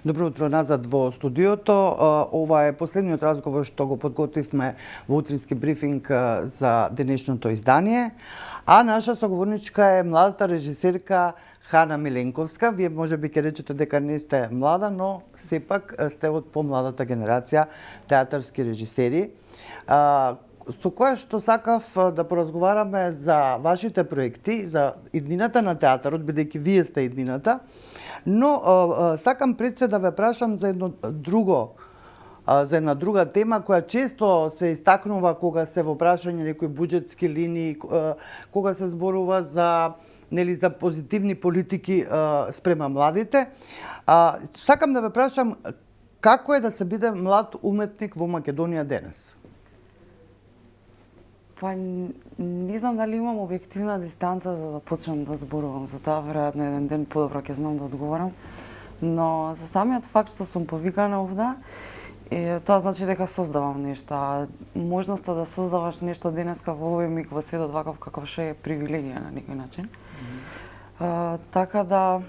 Добро утро назад во студиото. Ова е последниот разговор што го подготвивме во утрински брифинг за денешното издание. А наша соговорничка е младата режисерка Хана Миленковска. Вие можеби ќе речете дека не сте млада, но сепак сте од помладата генерација театарски режисери. Со која што сакав да поразговараме за вашите проекти, за иднината на театарот, бидејќи вие сте иднината, но сакам пред се да ве прашам за една друга тема која често се истакнува кога се во прашање некои буџетски линии, кога се зборува за за позитивни политики спрема младите. Сакам да ве прашам како е да се биде млад уметник во Македонија денес? Па не знам дали имам објективна дистанца за да почнам да зборувам за тоа, веројатно еден ден подобро ќе знам да одговорам. Но за самиот факт што сум повикана овде, тоа значи дека создавам нешто. Можноста да создаваш нешто денеска во овој миг во светот ваков каков што е привилегија на некој начин. Така да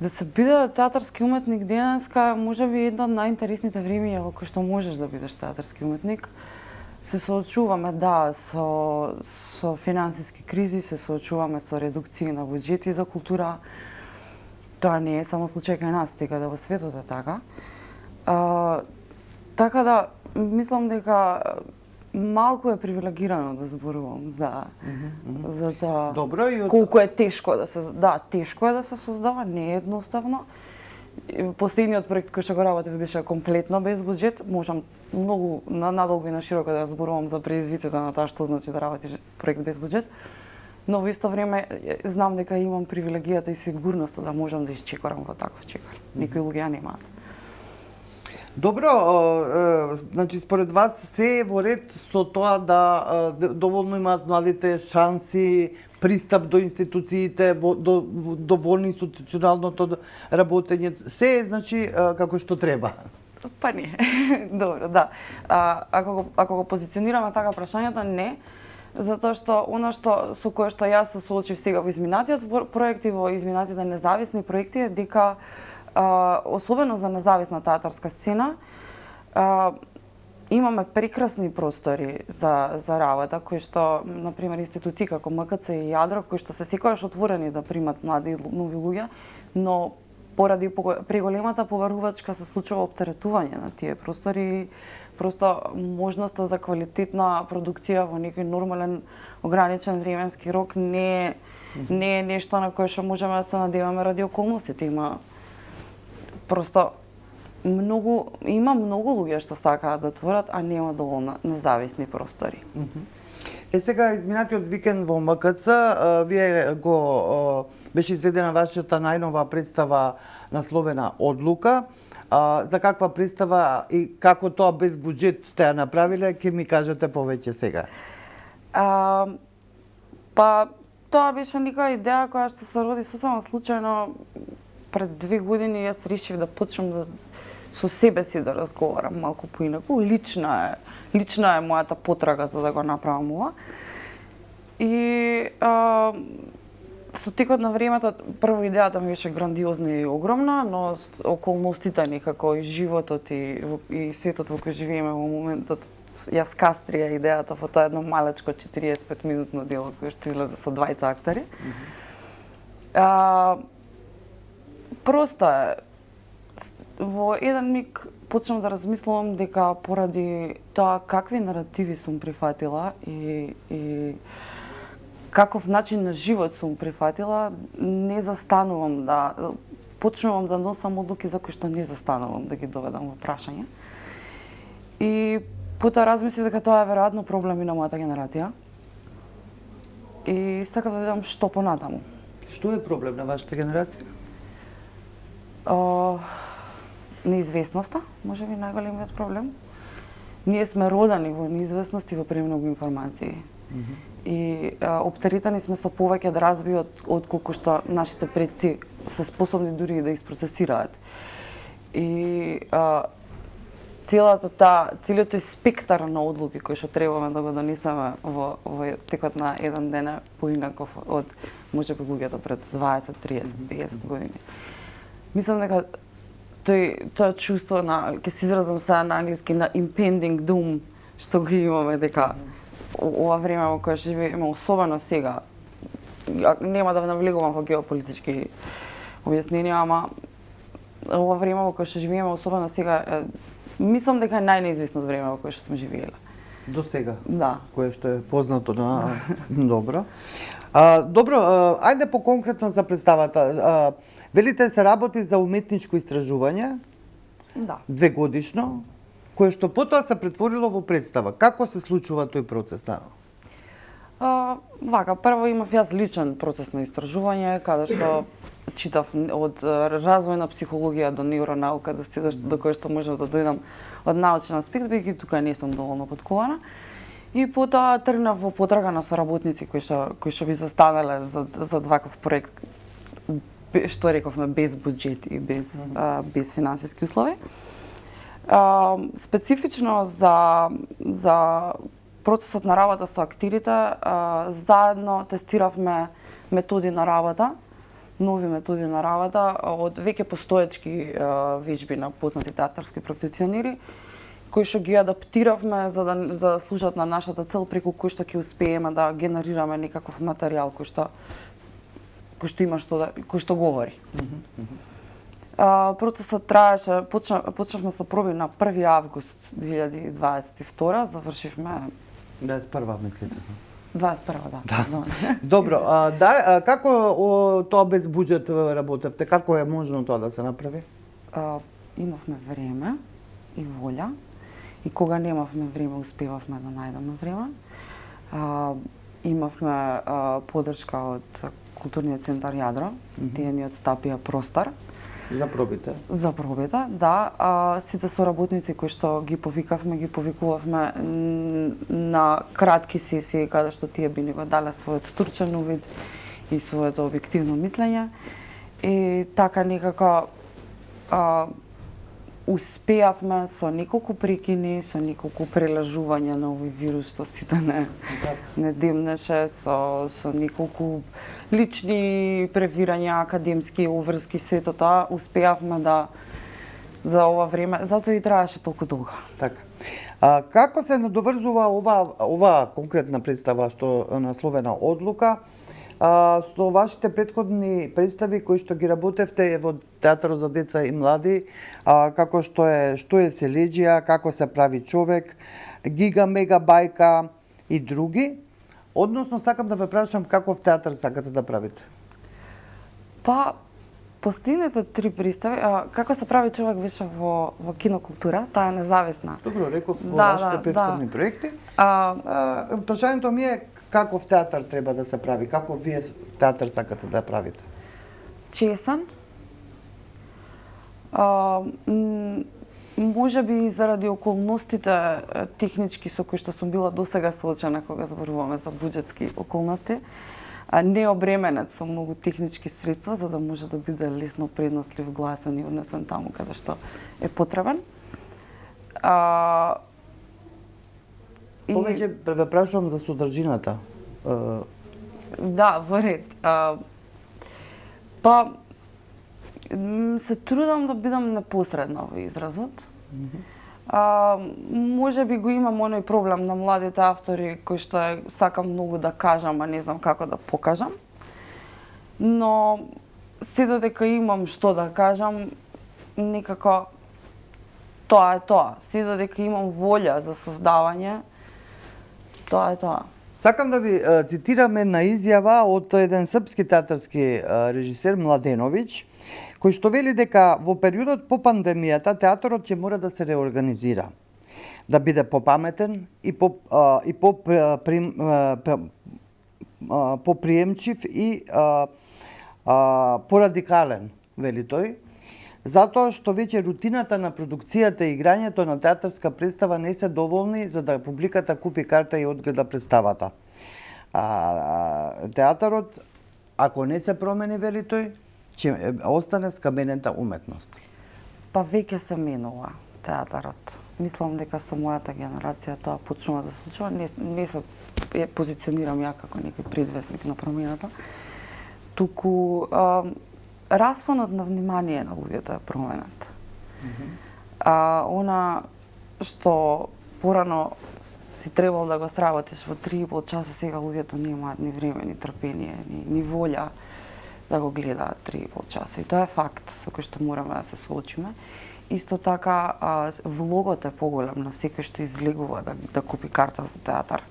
се биде театарски уметник денеска можеби едно од најинтересните времиња во кои што можеш да бидеш театарски уметник. Се соочуваме, со финансиски кризи, се соочуваме со редукции на буџети за култура. Тоа не е само случај кај нас, дека да во светот е така. Така да, мислам дека малку е привилегирано да зборувам за тоа. Добро, колку е тешко да се тешко е да се создава, не е едноставно. Последниот проект кој што го работев беше комплетно без буџет. Можам многу надолго и на широко да зборувам за предизвиците на тоа што значи да работиш проект без буџет. Но во исто време знам дека имам привилегијата и сигурноста да можам да исчекорам во таков чекор. Некои луѓе немаат. Добро, значи според вас се е во ред со тоа да доволно имаат младите шанси, пристап до институциите, доволно институционалното работење, се е значи како што треба? Па не. Добро, да. Ако го позиционираме така прашањето, не. Затоа што она со кое што јас се соочив сега во изминатиот проект и во изминатите независни проекти е дека особено за независна театарска сцена имаме прекрасни простори за работа, кои што, например, институции како МКЦ и Јадро, кои што се секогаш отворени да примат млади нови луѓе, но поради преголемата поварувачка се случува оптеретување на тие простори, просто можноста за квалитетна продукција во некој нормален ограничен временски рок не е нешто на кое што можеме да се надеваме ради околностите. Има многу луѓе што сакаат да творат, а нема доволно независни простори. Сега, изминатиот викенд во МКЦ, вие беше изведена вашата најнова представа насловена Одлука. За каква представа и како тоа без буџет сте ја направиле, ќе ми кажете повеќе сега. Па, тоа беше нека идеја која што се роди сосема случајно. Пред 2 години јас решив да почнам со себе си да разговарам малку поинаку. Лична е мојата потрага за да го направам ова. И со текот на времето, прво идејата ми беше грандиозна и огромна, но околностите некако и животот и светот во кој живееме во моментот јас кастрија идејата во тоа едно малечко 45-минутно дело кој што излезе со 20 актери. Просто е, во еден миг почнав да размислувам дека поради тоа какви наративи сум прифатила и каков начин на живот сум прифатила, не застанувам почнувам да носам одлуки за кои што не застанувам да ги доведам во прашање. И потоа размислив дека тоа е веројатно проблем и на мојата генерација. И сакав да видам што понатаму. Што е проблем на вашата генерација? Неизвестноста, може би најголемиот проблем. Ние сме родени во неизвестност и во премногу информации. И оптеретани сме со повеќе дразби од колку што нашите предци се способни дури да испроцесираат. И целиот тој спектар на одлуки кои што требаме да го донесеме во текот на еден ден поинаков од можеби луѓето пред 20, 30, 50 години. Мислам дека тоа чувство на, ќе се изразам сега на англиски, на impending doom, што го имаме, дека ова време во кое живееме, особено сега, нема да навлегувам во геополитички објасненија, ама ова време во кое што живееме, особено сега, мислам дека е најнеизвестно време во кое што сме живееле. До сега? Да. Кое што е познато на... Добро. Добро, ајде по-конкретно за представата. Велите се работи за уметничко истражување, Да. 2 годишно, кое што потоа се претворило во представа. Како се случува тој процес? Вака, прво имав јас личен процес на истражување, каде што читав од развојна психологија до невронаука, да стигнеш до кој што можев да дојдам од научен аспект, бидејќи тука не сум доволно подкована. И потоа тргнав во потрага на соработници кои што би застанале за ваков проект, што рековме, без буџет и без финансиски услови. Специфично за процесот на работа со активите, заедно тестиравме методи на работа, нови методи на работа од веќе постоечки вежби на познати театарски практиционери, кои што ги адаптиравме за да служат на нашата цел, преку кој што ќе успееме да генерираме некаков материјал кој што има кој што говори. Процесот траеше, почнавме со проби на 1 август 2022, завршивме 21 мислите? 21, да. Добро, како тоа без буџет работевте? Како е можно тоа да се направи? Имавме време и волја, и кога немавме време, успевавме да најдеме време. Имавме поддршка од Културниот центар Јадро, тие ни отстапија простор. За пробите? За пробите, да. Сите соработници кои што ги повикувавме на кратки сесии, каде што тие би ни го дале својот стручен увид и своето објективно мислење. И така некако успеавме со неколку прекини, со неколку прелажувања на овој вирус што сите не демнеше, со неколку лични превирања, академски обврски, сето тоа успеавме да за ова време, затоа и траеше толку долго. Така. Како се надоврзува ова конкретна представа што насловена Одлука со вашите претходни представи кои што ги работевте во Театарот за деца и млади, како што е Селеџија, како се прави човек, Гига Мега Бајка и други? Односно, сакам да ве прашам каков театар сакате да правите? Па, последните 3 представи, како се прави човек беше во кинокултура, таа е независна. Добро, реков во вашите претходни проекти. Прашањето ми е каков театар треба да се прави, како вие театар сакате да правите? Чесен. Може би заради околностите технички со кои што сум била досега соочена кога зборуваме за буџетски околности, не обременет со многу технички средства за да може да биде лесно преднослив, гласен и однесен таму каде што е потребен. Повеќе ве прашувам за содржината. Да, во ред. Па се трудам да бидам непосредна во изразот. Може би го имам оној проблем на младите автори кој што сакам многу да кажам, а не знам како да покажам. Но се додека имам што да кажам, некако тоа е тоа. Се додека имам волја за создавање, тоа е тоа. Сакам да ви цитирам една изјава од еден српски театарски режисер Младеновиќ, кој што вели дека во периодот по пандемијата театарот ќе мора да се реорганизира, да биде попаметен и поприемчив и порадикален, вели тој, затоа што веќе рутината на продукцијата и играњето на театарска представа не се доволни за да публиката купи карта и одгледа представата. Театарот, ако не се промени, вели тој, ќе остане скаменета уметност. Па веќе се менува театарот. Мислам дека со мојата генерација тоа почнува да се случува. Не се позиционирам ја како некој предвестник на промената. Туку распонот на внимание на луѓето е променет. Она што порано си требал да го сработиш во 3,5 часа, сега луѓето немаат ни време, ни трпение, ни волја да го гледаат 3,5 часа. И тоа е факт со кој што мораме да се соочиме. Исто така, влогот е поголем на секој што излегува да купи карта за театар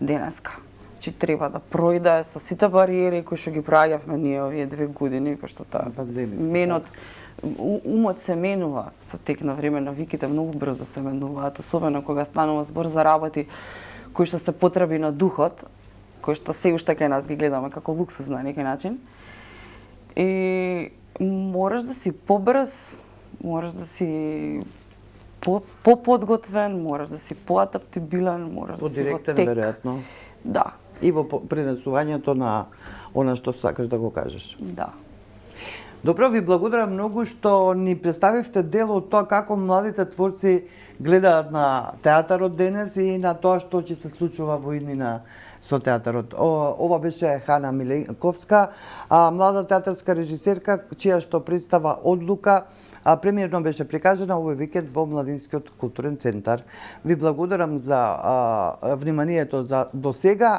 денеска. Значи треба да пројде со сите бариери кои што ги праѓавме ние овие 2 години, пошто таа менот умот се менува со тек на време, навиките многу брзо се менуваат, особено кога станува збор за работи кои што се потреби на духот, кои што се уште кај нас ги гледаме како луксуз на некој начин. И мораш да си побрз, мораш да си поподготвен, мораш да си поадаптибилен, мораш да си во тек. Подиректен, веројатно. Да. И во пренесувањето на она што сакаш да го кажеш. Да. Добро, ви благодарам многу што ни представивте дел од тоа како младите творци гледаат на театарот денес и на тоа што ќе се случува во иднина со театарот. Ова беше Хана Миленковска, млада театарска режисерка, чија што представа Одлука премиерно беше прикажана овој викенд во Младинскиот културен центар. Ви благодарам за вниманието до сега.